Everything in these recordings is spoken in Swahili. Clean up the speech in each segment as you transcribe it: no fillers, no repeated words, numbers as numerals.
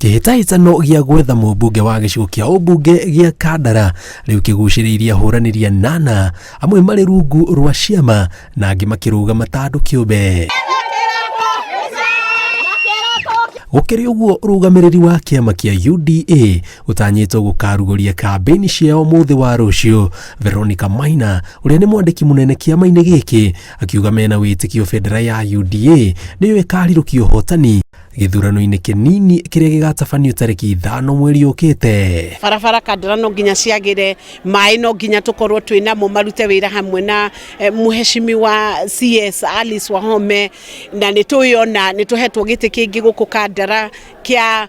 Kihitahitano gia gwetha mũmbunge wa gĩcigo kĩa ũmbunge gĩa Kandara rĩu kĩgucĩrĩirie ahũranĩri nana amwe marĩ rungu rwa ciama na angĩ makĩrũgama ta andũ kĩũmbe. Gũkĩrĩ ũguo rũgamĩrĩri wa kĩama kĩa UDA ũtanyĩtwo gũkarugũria kambĩini ciao mũthĩ wa rũciũ. Veronica Maina ũrĩa nĩ mwandĩki mũnene kĩama-inĩ gĩkĩ akiuga mena wĩtĩkio bendera ya UDA nĩyo ĩkarirũkia ũhotani gĩthurano-inĩ kĩnini kĩrĩa gĩgatabanio tarĩki 5 mweri ũkĩte. Barabara Kandara no nginya ciagĩre, maĩ no nginya tũkorwo twĩnamo marute wĩra hamwe na mũheshimiwa CS Alice Wahome, na nĩtũyona nĩtũhetwo gĩtĩ kĩngĩ gũkũ Kandara kĩa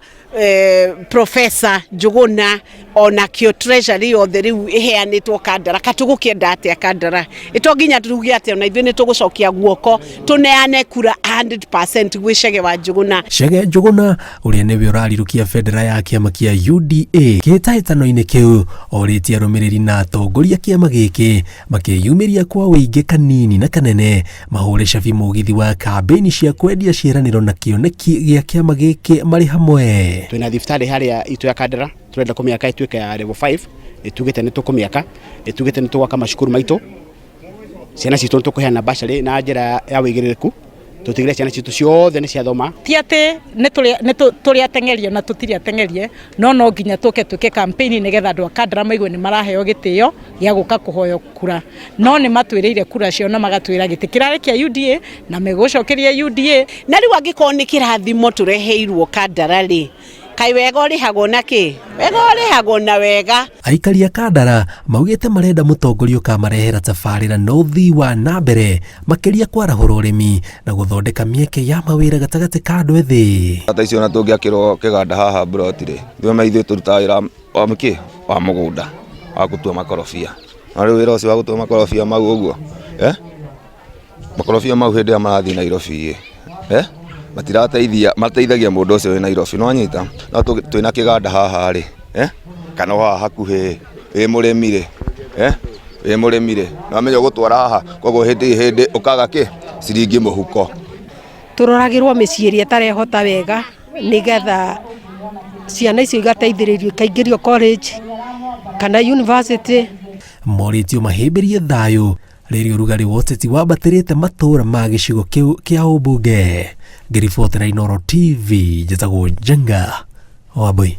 Professor Njuguna ona kĩo treasury yothe rĩu ĩheanĩtwo Kandara. Katũgũkĩenda atĩa Kandara ĩtonginya tuge atĩ ona ithuĩ nĩtũgũcokia guoko tũneane kura 100% gwĩ Chege wa Njuguna. Chege Njuguna ũrĩa nĩwe ũrarirũkia bendera ya kĩama kĩa UDA kĩhĩtahĩtano-inĩ kĩu orĩtie arũmĩrĩri na atongoria kĩama gĩkĩ makĩyumĩria kwa wĩingĩ kanini na kanene mahũre cabi mũgithi wa kambĩini cia kwendia ciĩranĩro na kĩoneki gĩa kĩama gĩkĩ marĩ hamwe. Twina thibitarĩ harĩa itu ya Kandara turenda kũmĩaka ituĩke ya level 5, itugĩte nĩtũkũmĩaka, itugĩte nĩtũgwaka macukuru maitũ, ciana citũ nĩtũkũheana bacĩrĩ na njĩra ya wĩigĩrĩrĩku, tũtigĩre ciana citũ ciothe nĩciathoma. Ti atĩ nĩtũrĩ atengerio na tũtirĩ atengerie, no nginya twĩke campaign nĩgetha andũ a Kandara maigue nĩ maraheo gĩtĩo gĩa gũka kũhoyo kura, no nĩ matwĩrĩire kura cio na magatwĩra gĩtĩ kĩrarĩ kĩa UDA na megũcokeria UDA. Na rĩu angĩkorwo nĩ kĩrathimo tũreheirwo Kandara rĩ, kai wega ũrĩhagwo na kĩ? Wega ũrĩhagwo na wega. Aikari a Kandara maugĩte marenda mũtongoria ũkamarehera tabarĩra na ũthii wa na mbere makĩria kwarahũra ũrĩmi na gũthondeka mĩeke ya mawĩra gatagatĩ ka andũ ethĩ. Ata icio na tũngĩakĩrwo kĩganda haha Brotire thwe maithuĩ tũrutaga wĩra wa mĩkĩ wa mũgũnda wa gũtua makorobia. Na rĩu wĩra ũcio wa gũtua makorobia mau ũguo makorobia mau hĩndĩ ĩrĩa marathiĩ Nairobi mateithagia mũndũ ũcio wĩ Nairobi no anyita no twĩna kĩganda haha rĩ kana haha hakuhĩ wĩ mũrĩmi no amenye gũtwara haha koguo hĩndĩ ũkaga kĩ ciringi mũhuko. Tũroragĩrwo mĩciĩ ĩrĩa ĩtarehota wega nĩgetha ciana icio igateithĩrĩrio ikaingĩrio college kana university. Moritio mahĩmbĩrie thayũ rĩrĩ ũrugarĩ wa ũteti wambatĩrĩte matũũra ma gĩcigo kĩu kĩa ũmbunge. Ngĩribotera Inooro TV njĩtagwo Njenga Wambui.